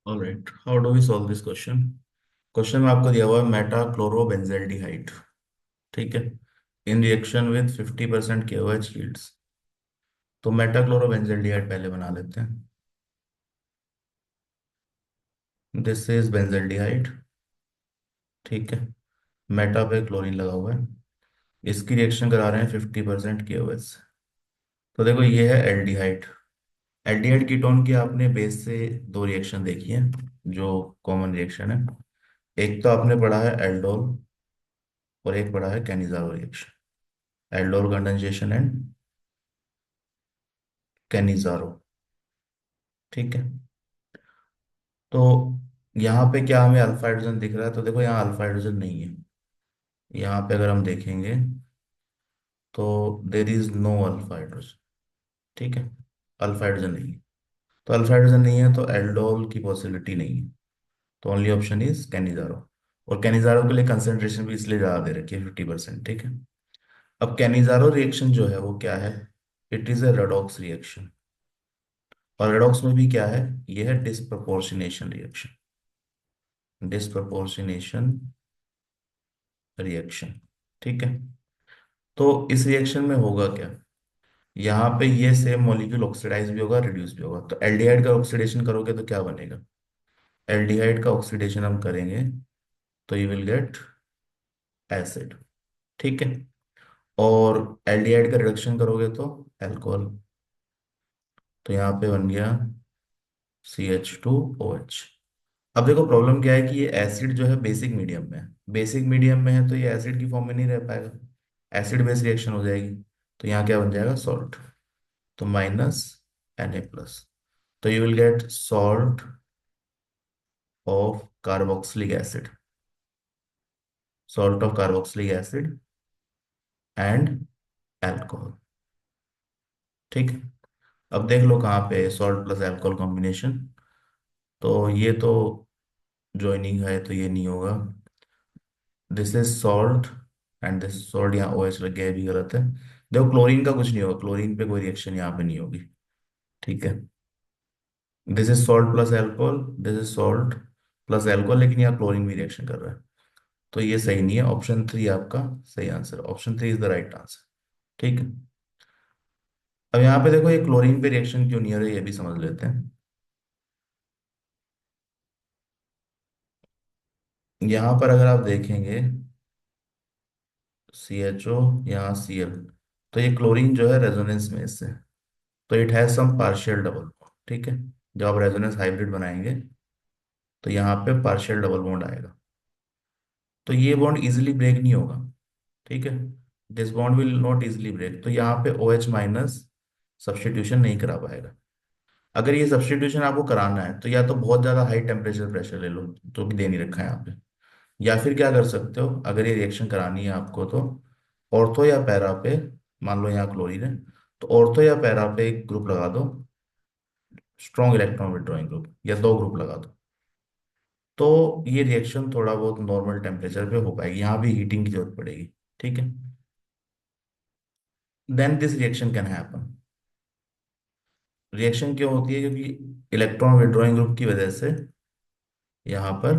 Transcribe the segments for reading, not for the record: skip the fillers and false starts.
Alright, how do we solve this question. Question में आपको दिया हुआ है मेटा क्लोरोबेंजेल्डिहाइड। ठीक है। In reaction with 50% KOH yields। तो मेटा क्लोरोबेंजेल्डिहाइड पहले बना लेते हैं। This is benzaldehyde. ठीक है। मेटा पे क्लोरीन लगा हुआ है। इसकी रिएक्शन करा रहे हैं 50% KOH। तो देखो ये है एल्डिहाइड। एल्डिहाइड कीटोन की आपने बेस से दो रिएक्शन देखी है जो कॉमन रिएक्शन है। एक तो आपने पढ़ा है एल्डोल और एक पढ़ा है Cannizzaro reaction. Aldol condensation and Cannizzaro. ठीक है। तो यहाँ पे क्या हमें अल्फा हाइड्रोजन दिख रहा है? तो देखो यहाँ अल्फा हाइड्रोजन नहीं है। यहाँ पे अगर हम देखेंगे तो there is no alpha hydrogen. ठीक है। अल्फा हाइड्रोजन नहीं है। तो अल्फा हाइड्रोजन नहीं है तो एल्डोल की पॉसिबिलिटी नहीं है। तो ओनली ऑप्शन इज कैनिजारो। और कैनिजारो के लिए कंसेंट्रेशन भी इसलिए ज़्यादा दे रखी है 50%। ठीक है। अब कैनिजारो रिएक्शन जो है वो क्या है? It is a redox reaction. और रेडॉक्स में भी क्या है? ये है डिस्प्रपोर्शनेशन रिएक्शन। Disproportionation reaction. ठीक है। तो इस रिएक्शन में होगा क्या? यहाँ पे ये सेम मॉलिक्यूल ऑक्सीडाइज भी होगा, रिड्यूस भी होगा। तो एल्डिहाइड का ऑक्सीडेशन करोगे तो क्या बनेगा? एल्डिहाइड का ऑक्सीडेशन हम करेंगे तो यू विल गेट एसिड। ठीक है। और एल्डिहाइड का रिडक्शन करोगे तो अल्कोहल। तो यहाँ पे बन गया CH2OH। अब देखो प्रॉब्लम क्या है कि ये एसिड जो है बेसिक मीडियम में है। बेसिक मीडियम में है तो ये एसिड की फॉर्म में नहीं रह पाएगा। एसिड बेस रिएक्शन हो जाएगी। तो यहाँ क्या बन जाएगा? सॉल्ट। तो -Na+। तो you will get salt of carboxylic acid. Salt of carboxylic acid and alcohol. ठीक है। अब देख लो कहाँ पे सॉल्ट प्लस अल्कोहल कॉम्बिनेशन। तो ये तो ज्वाइनिंग है तो ये नहीं होगा। This is salt and this salt, यहाँ OH लग गया, ये भी गलत है। देखो क्लोरीन का कुछ नहीं होगा, क्लोरीन पे कोई रिएक्शन यहाँ पे नहीं होगी। ठीक है। This is salt plus alcohol. This is salt plus alcohol, लेकिन यहाँ क्लोरीन भी रिएक्शन कर रहा है। तो ये सही नहीं है। ऑप्शन 3 आपका सही answer. Option 3 is the right answer. ठीक है। अब यहाँ पे देखो ये क्लोरीन पे रिएक्शन क्यों नहीं हो रहा है ये भी समझ लेते हैं। यहाँ पर अगर आप देखेंगे CHO, यहाँ Cl, तो ये क्लोरीन जो है रेजोनेंस में इससे। तो it has some partial double. ठीक है। जब आप रेजोनेंस हाइब्रिड बनाएंगे तो यहाँ पे पार्शियल डबल बॉन्ड आएगा। तो ये बॉन्ड इजीली ब्रेक नहीं होगा। ठीक है। This bond will not easily break. तो यहाँ पे OH- सब्स्टिट्यूशन नहीं करा पाएगा। अगर ये सब्स्टिट्यूशन आपको कराना है तो या तो बहुत ज्यादा हाई टेम्परेचर प्रेशर ले लो, तो भी दे नहीं रखा है यहाँ पे। या फिर क्या कर सकते हो, अगर ये रिएक्शन करानी है आपको तो ऑर्थो या पैरा पे, मान लो यहाँ क्लोरीन है, तो ऑर्थो या पैरा पे एक ग्रुप लगा दो, स्ट्रॉन्ग इलेक्ट्रॉन विड्रॉइंग ग्रुप, या दो ग्रुप लगा दो। तो ये रिएक्शन थोड़ा बहुत नॉर्मल टेम्परेचर पे हो पाएगी, यहाँ भी हीटिंग की जरूरत पड़ेगी। ठीक है। Then this reaction can happen. Reaction क्यों होती है? क्योंकि इलेक्ट्रॉन विड्रॉइंग ग्रुप की वजह से यहाँ पर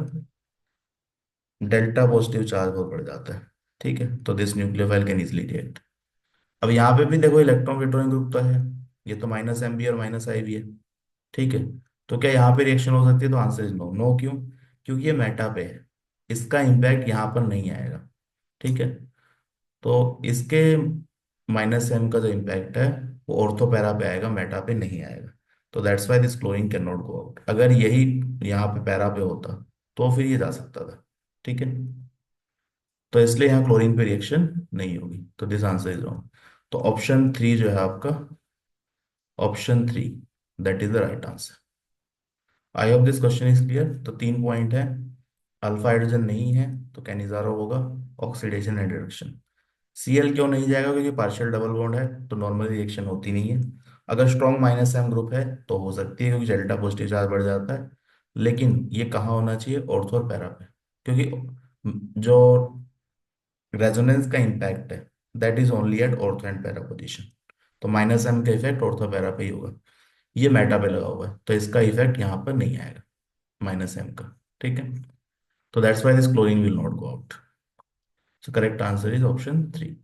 डेल्टा पॉजिटिव चार्ज बहुत बढ़ जाता है। ठीक है। तो this nucleophile can easily react. अब यहाँ पे भी देखो इलेक्ट्रॉन विड्रॉइंग ग्रुप तो है, ये तो -MB और -I भी है। ठीक है। तो क्या यहाँ पे रिएक्शन हो सकती है? तो आंसर इज नो। नो क्यों? क्योंकि ये मेटा पे है, इसका इम्पैक्ट यहाँ पर नहीं आएगा। ठीक है। तो इसके -M का जो इम्पैक्ट है वो ऑर्थोपैरा पे आएगा, मेटा पे नहीं आएगा। तो that's why this chlorine can not go out. अगर यही यहाँ पे पैरा पे होता तो फिर ये जा सकता था। ठीक है। तो इसलिए यहाँ क्लोरीन पे रिएक्शन नहीं होगी। तो दिस आंसर इज रॉन्ग। तो ऑप्शन 3 जो है आपका, option 3, that is the right answer. I hope this question is clear. तो 3 पॉइंट है। अल्फा हाइड्रोजन नहीं है तो कैनिजारो होगा। Oxidation and reduction. Cl क्यों नहीं जाएगा? क्योंकि पार्शियल डबल बॉन्ड है तो नॉर्मल रिएक्शन होती नहीं है। अगर स्ट्रॉन्ग -M ग्रुप है तो हो सकती है, क्योंकि डेल्टा पॉजिटिव चार्ज बढ़ जाता है। लेकिन ये कहाँ होना चाहिए? ऑर्थो और पैरा पे। क्योंकि जो रेजोनेंस का इम्पैक्ट है that is only at ortho and para position. तो -M का इफेक्ट ऑर्थो पैरा पे ही होगा। ये मेटा पे लगा हुआ है तो इसका इफेक्ट यहाँ पर नहीं आएगा। माइनस एम का। ठीक है, तो that's why this chlorine will not go out. So correct answer is option 3।